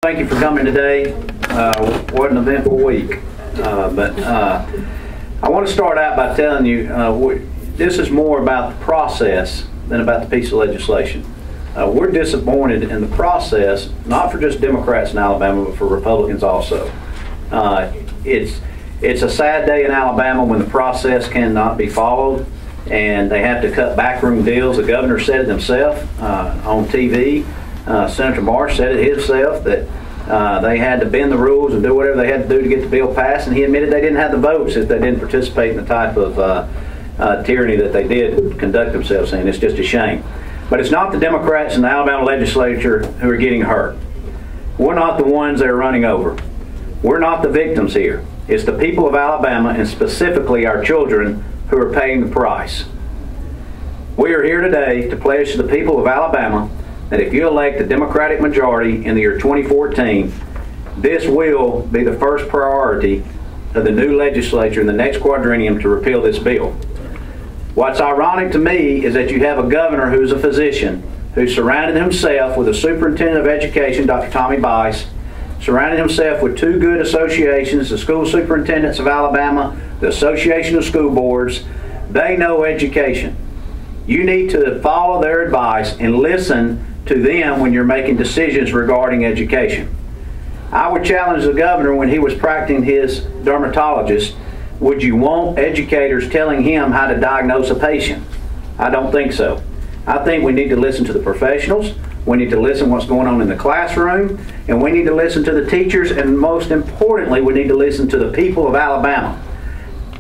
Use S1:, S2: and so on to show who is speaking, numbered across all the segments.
S1: Thank you for coming today. What an eventful week. I want to start out by telling you this is more about the process than about the piece of legislation. We're disappointed in the process, not for just Democrats in Alabama, but for Republicans also. It's a sad day in Alabama when the process cannot be followed and they have to cut backroom deals. The governor said it himself on TV. Senator Marsh said it himself that they had to bend the rules and do whatever they had to do to get the bill passed, and he admitted they didn't have the votes if they didn't participate in the type of tyranny that they did conduct themselves in. It's just a shame. But it's not the Democrats in the Alabama legislature who are getting hurt. We're not the ones they're running over. We're not the victims here. It's the people of Alabama, and specifically our children, who are paying the price. We are here today to pledge to the people of Alabama that if you elect a Democratic majority in the year 2014, this will be the first priority of the new legislature in the next quadrennium to repeal this bill. What's ironic to me is that you have a governor who's a physician who surrounded himself with a superintendent of education, Dr. Tommy Bice, surrounded himself with two good associations, the School Superintendents of Alabama, the Association of School Boards. They know education. You need to follow their advice and listen to them when you're making decisions regarding education. I would challenge the governor when he was practicing his dermatologist, would you want educators telling him how to diagnose a patient? I don't think so. I think we need to listen to the professionals, we need to listen to what's going on in the classroom, and we need to listen to the teachers, and most importantly, we need to listen to the people of Alabama.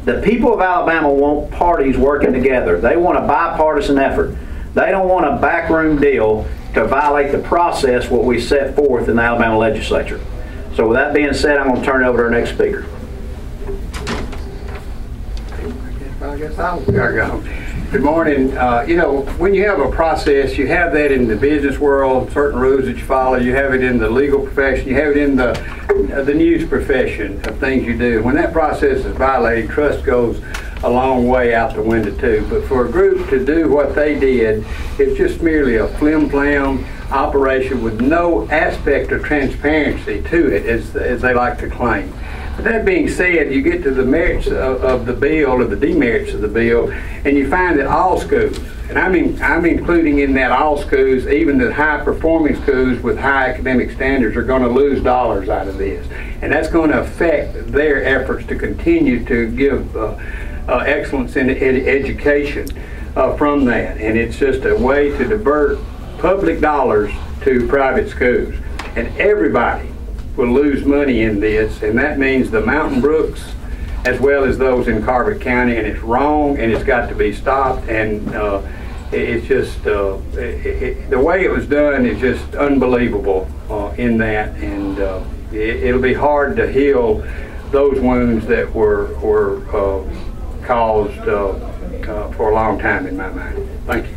S1: The people of Alabama want parties working together. They want a bipartisan effort. They don't want a backroom deal to violate the process what we set forth in the Alabama legislature. So with that being said, I'm going to turn it over to our next speaker.
S2: I guess I'll go. Good morning. When you have a process, you have that in the business world, certain rules that you follow. You have it in the legal profession. You have it in the news profession of things you do. When that process is violated, trust goes a long way out the window too. But for a group to do what they did, it's just merely a flim-flam operation with no aspect of transparency to it, as they like to claim. But that being said, you get to the merits of the bill, or the demerits of the bill, and you find that all schools, and I'm including in that all schools, even the high-performing schools with high academic standards, are going to lose dollars out of this. And that's going to affect their efforts to continue to give excellence in education from that. And it's just a way to divert public dollars to private schools. And everybody will lose money in this, and that means the Mountain Brooks as well as those in Carbon County, and it's wrong, and it's got to be stopped. And it's just the way it was done is just unbelievable in that, and it'll be hard to heal those wounds that were caused for a long time in my mind. Thank you.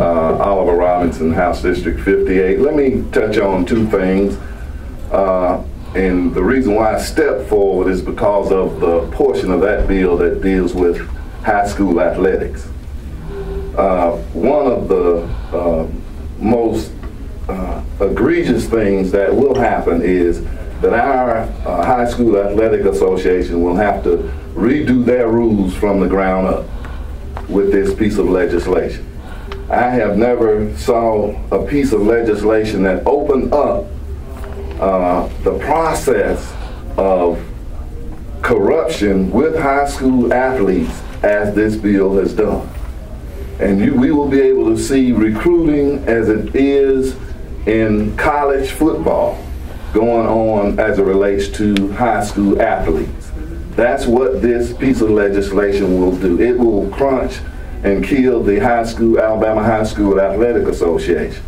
S3: Oliver Robinson, House District 58. Let me touch on two things. And the reason why I stepped forward is because of the portion of that bill that deals with high school athletics. One of the most egregious things that will happen is that our high school athletic association will have to redo their rules from the ground up with this piece of legislation. I have never saw a piece of legislation that opened up the process of corruption with high school athletes as this bill has done. And we will be able to see recruiting as it is in college football going on as it relates to high school athletes. That's what this piece of legislation will do. It will crunch and kill the Alabama High School Athletic Association.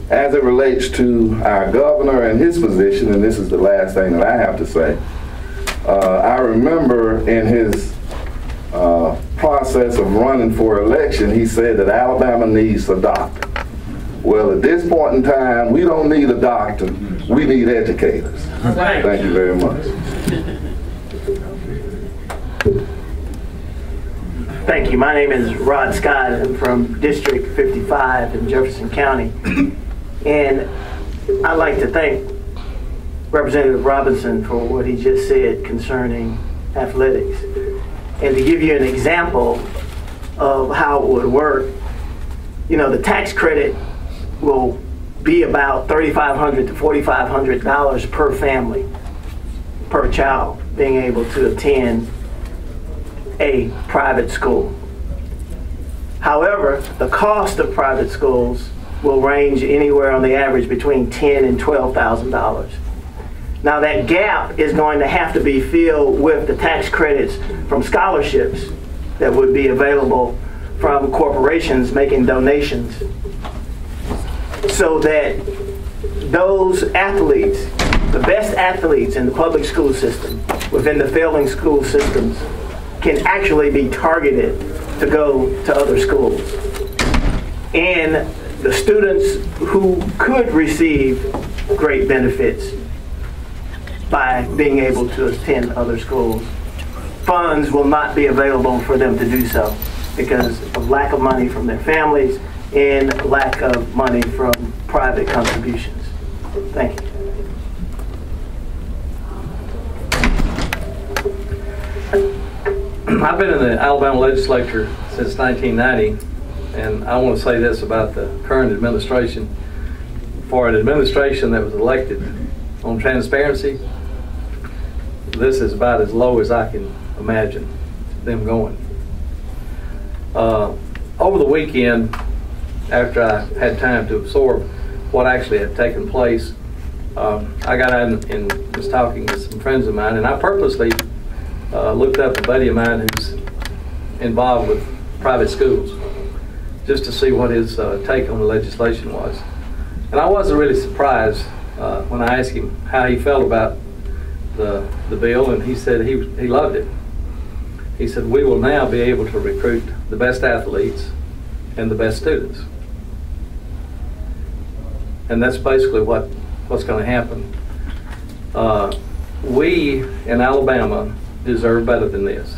S3: As it relates to our governor and his position, and this is the last thing that I have to say, I remember in his process of running for election, he said that Alabama needs a doctor. Well, at this point in time, we don't need a doctor, we need educators. Thank you very much.
S4: Thank you. My name is Rod Scott. I'm from District 55 in Jefferson County. And I'd like to thank Representative Robinson for what he just said concerning athletics. And to give you an example of how it would work, you know, the tax credit will be about $3,500 to $4,500 per family, per child, being able to attend a private school. However, the cost of private schools will range anywhere on the average between $10,000 and $12,000. Now that gap is going to have to be filled with the tax credits from scholarships that would be available from corporations making donations, so that those athletes, the best athletes in the public school system, within the failing school systems, can actually be targeted to go to other schools. And the students who could receive great benefits by being able to attend other schools, funds will not be available for them to do so because of lack of money from their families and lack of money from private contributions. Thank you.
S5: I've been in the Alabama legislature since 1990, and I want to say this about the current administration. For an administration that was elected on transparency, this is about as low as I can imagine them going. Over the weekend, after I had time to absorb what actually had taken place, I got out and was talking to some friends of mine, and I purposely looked up a buddy of mine who's involved with private schools just to see what his take on the legislation was. And I wasn't really surprised when I asked him how he felt about the bill, and he said he loved it. He said, we will now be able to recruit the best athletes and the best students. And that's basically what's going to happen. We in Alabama deserve better than this.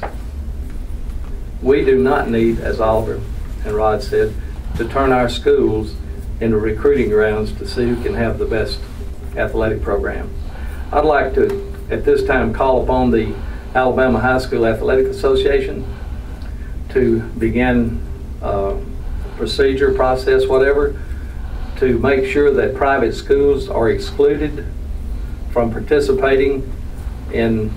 S5: We do not need, as Oliver and Rod said, to turn our schools into recruiting grounds to see who can have the best athletic program. I'd like to, at this time, call upon the Alabama High School Athletic Association to begin procedure, process, whatever, to make sure that private schools are excluded from participating in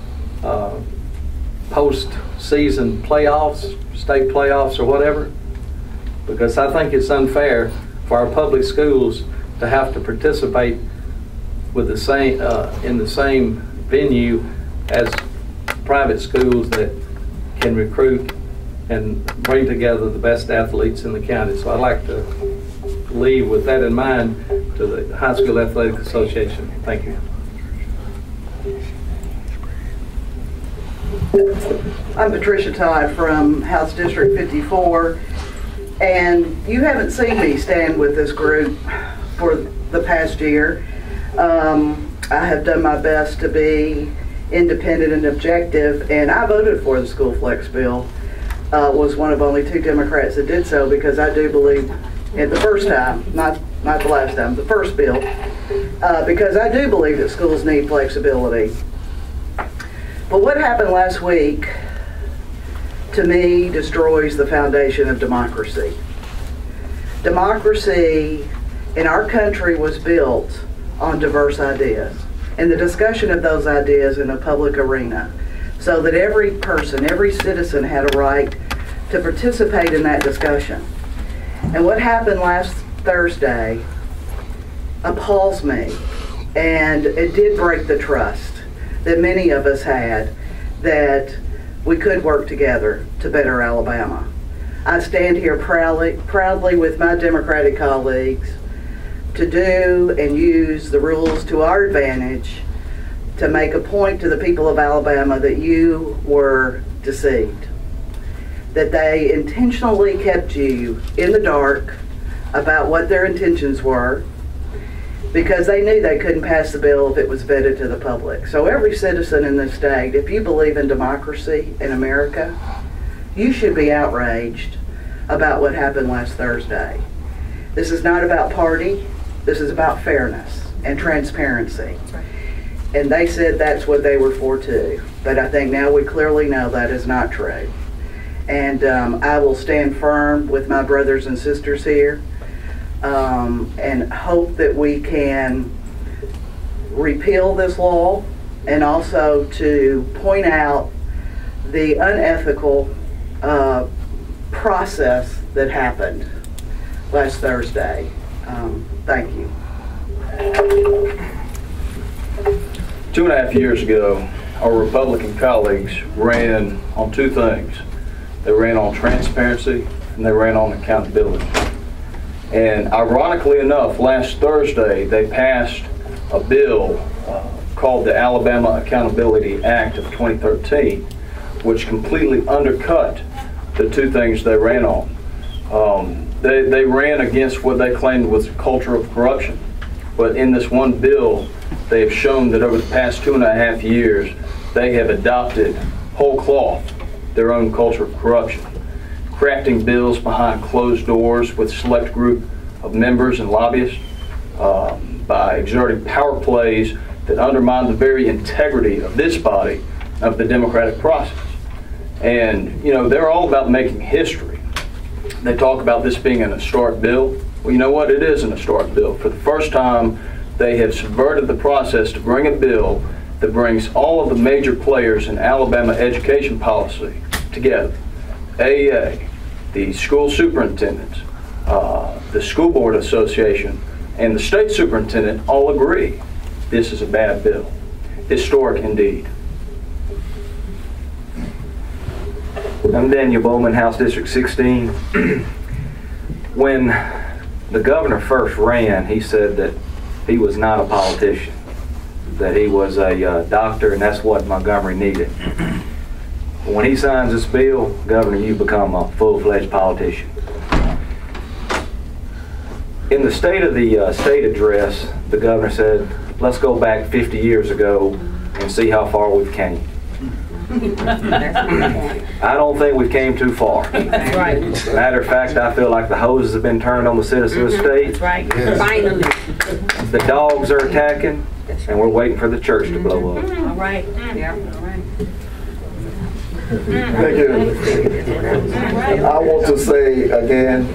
S5: post-season playoffs, state playoffs or whatever, because I think it's unfair for our public schools to have to participate with the same in the same venue as private schools that can recruit and bring together the best athletes in the county. So I'd like to leave with that in mind to the High School Athletic Association. Thank you.
S6: I'm Patricia Todd from House District 54, and you haven't seen me stand with this group for the past year. I have done my best to be independent and objective, and I voted for the school flex bill. Was one of only 2 Democrats that did so, because I do believe, at the first time, not the last time, the first bill, because I do believe that schools need flexibility. But what happened last week, to me, destroys the foundation of democracy. Democracy in our country was built on diverse ideas and the discussion of those ideas in a public arena, so that every person, every citizen had a right to participate in that discussion. And what happened last Thursday appalls me, and it did break the trust that many of us had that we could work together to better Alabama. I stand here proudly with my Democratic colleagues to do and use the rules to our advantage to make a point to the people of Alabama that you were deceived, that they intentionally kept you in the dark about what their intentions were, because they knew they couldn't pass the bill if it was vetted to the public. So every citizen in this state, if you believe in democracy in America, you should be outraged about what happened last Thursday. This is not about party. This is about fairness and transparency. And they said that's what they were for too. But I think now we clearly know that is not true. And I will stand firm with my brothers and sisters here and hope that we can repeal this law, and also to point out the unethical process that happened last Thursday. Thank you.
S5: 2.5 years ago, our Republican colleagues ran on two things. They ran on transparency and they ran on accountability. And ironically enough, last Thursday, they passed a bill called the Alabama Accountability Act of 2013, which completely undercut the two things they ran on. They ran against what they claimed was a culture of corruption. But in this one bill, they have shown that over the past 2.5 years, they have adopted whole cloth their own culture of corruption, crafting bills behind closed doors with a select group of members and lobbyists, by exerting power plays that undermine the very integrity of this body, of the democratic process. And, you know, they're all about making history. They talk about this being an historic bill. Well, you know what? It is an historic bill. For the first time, they have subverted the process to bring a bill that brings all of the major players in Alabama education policy together. AEA, the school superintendents, the school board association, and the state superintendent all agree this is a bad bill. Historic indeed.
S7: I'm Daniel Bowman, House District 16. When the governor first ran, he said that he was not a politician, that he was a doctor, and that's what Montgomery needed. But when he signs this bill, Governor, you become a full-fledged politician. In the State of the State address, the governor said, let's go back 50 years ago and see how far we've came. I don't think we came too far.
S8: That's right.
S7: Matter of fact, I feel like the hoses have been turned on the citizens of the state.
S8: That's right. Yes. Finally.
S7: The dogs are attacking, and we're waiting for the church to blow up.
S8: All right. Yeah. All right.
S9: Thank you. I want to say again,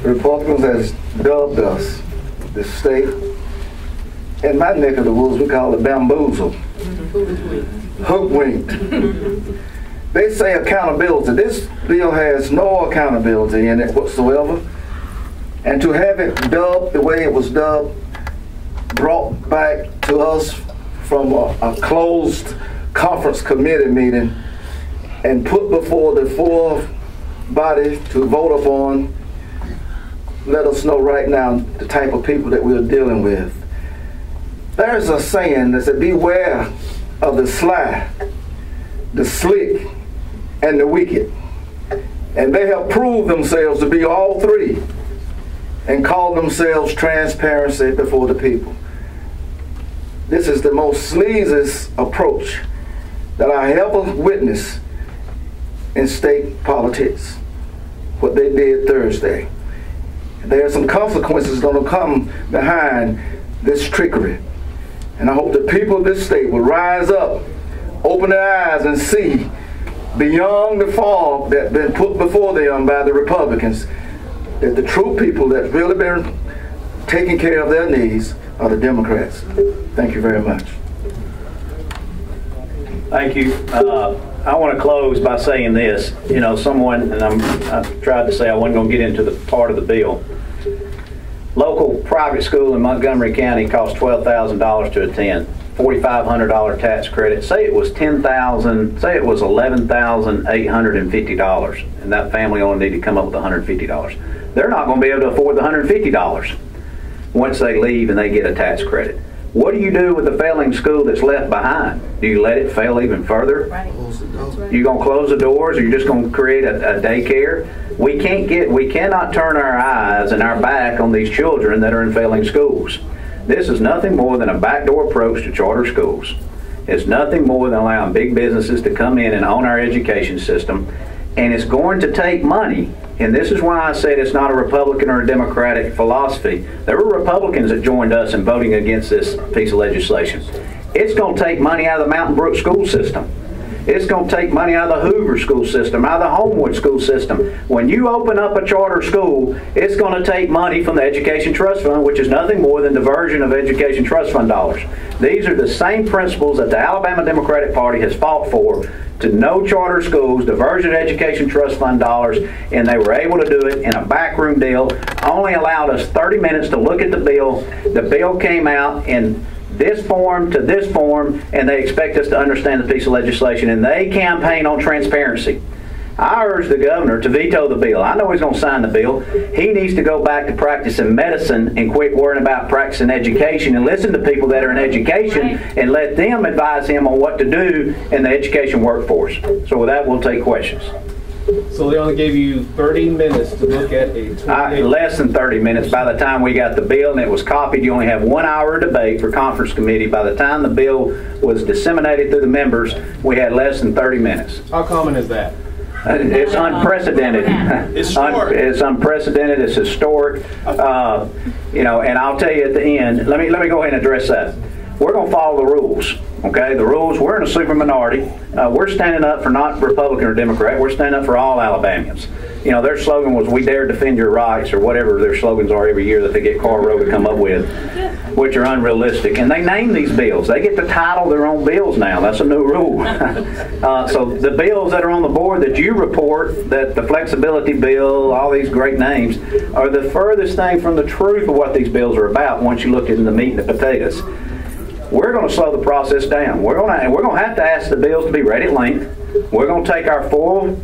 S9: the Republicans has dubbed us, the state, in my neck of the woods, we call it bamboozled, hoodwinked. They say accountability. This bill has no accountability in it whatsoever. And to have it dubbed the way it was dubbed, brought back to us from a closed conference committee meeting and put before the full body to vote upon, let us know right now the type of people that we're dealing with. There's a saying that says, beware of the sly, the slick, and the wicked. And they have proved themselves to be all three and call themselves transparency before the people. This is the most sleaziest approach that I ever witnessed in state politics, what they did Thursday. There are some consequences that will come behind this trickery. And I hope the people of this state will rise up, open their eyes and see beyond the fog that's been put before them by the Republicans, that the true people that's really been taking care of their needs are the Democrats. Thank you very much.
S1: Thank you. I want to close by saying this. You know, someone, and I tried to say I wasn't going to get into the part of the bill. Local private school in Montgomery County costs $12,000 to attend. $4,500 tax credit. Say it was $10,000. Say it was $11,850, and that family only needed to come up with $150. They're not going to be able to afford the $150 once they leave and they get a tax credit. What do you do with the failing school that's left behind? Do you let it fail even further? Right. You going to close the doors, or you just going to create a daycare? We cannot turn our eyes and our back on these children that are in failing schools. This is nothing more than a backdoor approach to charter schools. is nothing more than allowing big businesses to come in and own our education system. And it's going to take money. And this is why I said it's not a Republican or a Democratic philosophy. There were Republicans that joined us in voting against this piece of legislation. It's going to take money out of the Mountain Brook school system. It's going to take money out of the Hoover school system, out of the Homewood school system. When you open up a charter school, it's going to take money from the Education Trust Fund, which is nothing more than diversion of Education Trust Fund dollars. These are the same principles that the Alabama Democratic Party has fought for, to no charter schools, diversion of Education Trust Fund dollars, and they were able to do it in a backroom deal. Only allowed us 30 minutes to look at the bill. The bill came out in this form to this form, and they expect us to understand the piece of legislation, and they campaign on transparency. I urge the governor to veto the bill. I know he's going to sign the bill. He needs to go back to practicing medicine and quit worrying about practicing education, and listen to people that are in education and let them advise him on what to do in the education workforce. So with that, we'll take questions.
S10: So they only gave you 30 minutes to look at a
S1: less than 30 minutes. By the time we got the bill and it was copied, you only have 1 hour debate for conference committee. By the time the bill was disseminated through the members, we had less than 30 minutes.
S10: How common is that?
S1: It's unprecedented. It's unprecedented. It's historic. You know, and I'll tell you at the end. Let me go ahead and address that. We're going to follow the rules. Okay, the rules. We're in a super minority. We're standing up for not Republican or Democrat. We're standing up for all Alabamians. You know, their slogan was "We dare defend your rights," or whatever their slogans are every year that they get Carl Rowe to come up with, which are unrealistic. And they name these bills. They get to title their own bills now. That's a new rule. So the bills that are on the board that you report, that the flexibility bill, all these great names, are the furthest thing from the truth of what these bills are about once you look into the meat and the potatoes. We're going to slow the process down. We're going to have to ask the bills to be read at length. We're going to take our full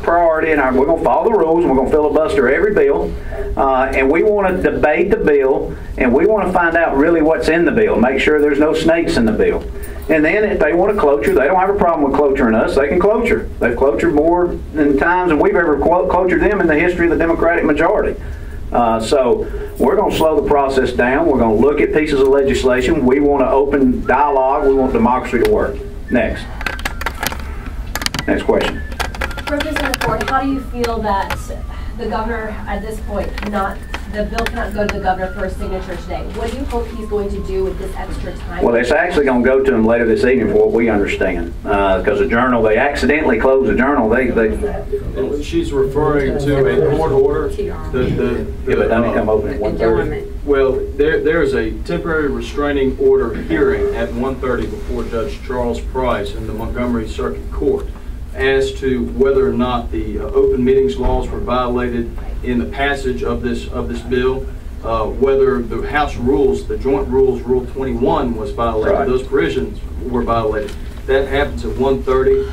S1: priority and we're going to follow the rules, and we're going to filibuster every bill. And we want to debate the bill, and we want to find out really what's in the bill. Make sure there's no snakes in the bill. And then if they want to cloture, they don't have a problem with cloturing us. They can cloture. They've clotured more than times than we've ever clotured them in the history of the Democratic majority. So we're going to slow the process down. We're going to look at pieces of legislation. We want to open dialogue. We want democracy to work. Next question.
S11: Representative Ford, how do you feel that the governor at this point the bill cannot go to the governor for a signature today? What do you hope he's going to do with this extra time? Well,
S1: it's actually going to go to him later this evening for what we understand. Because the Journal, they accidentally closed the Journal.
S12: She's referring to a court order.
S1: But let me come open at 1:30.
S12: Well, there is a temporary restraining order hearing at 1:30 before Judge Charles Price in the Montgomery Circuit Court as to whether or not the open meetings laws were violated in the passage of this bill, whether the House rules, the joint rules, Rule 21 was violated. Right. Those provisions were violated. That happens at 1:30.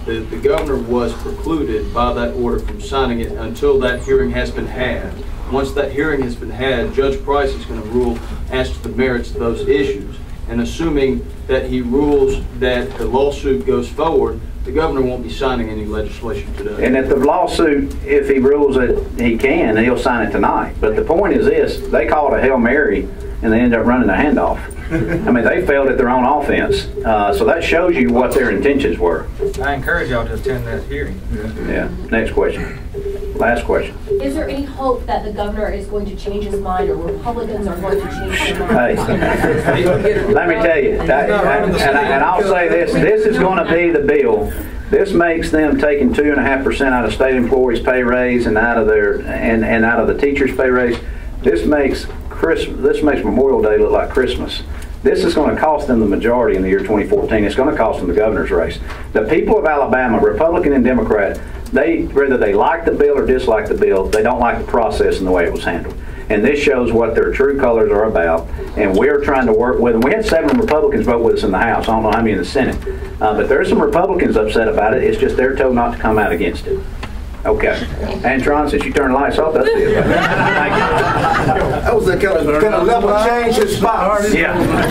S12: The governor was precluded by that order from signing it until that hearing has been had. Once that hearing has been had, Judge Price is going to rule as to the merits of those issues. And assuming that he rules that the lawsuit goes forward, the governor won't be signing any legislation today.
S1: And if the lawsuit, if he rules that he can, he'll sign it tonight. But the point is this, they call it a Hail Mary and they end up running a handoff. I mean, they failed at their own offense. So that shows you what their intentions were.
S13: I encourage y'all to attend that hearing.
S1: Yeah. Next question. Last question.
S11: Is there any hope that the governor is going to change his mind, or Republicans are going to change their mind?
S1: Hey, let me tell you, and I'll say this is going to be the bill. This makes them taking 2.5% out of state employees' pay raise and out of their and out of the teachers' pay raise. This makes Memorial Day look like Christmas. This is going to cost them the majority in the year 2014. It's going to cost them the governor's race. The people of Alabama, Republican and Democrat, whether they like the bill or dislike the bill, they don't like the process and the way it was handled. And this shows what their true colors are about. And we're trying to work with them. We had 7 Republicans vote with us in the House. I don't know how many in the Senate. But there are some Republicans upset about it. It's just they're told not to come out against it. Okay. Antron, since you turned the lights off, that's it. Thank you.
S9: That was a kind of level change in spots.
S1: Yeah.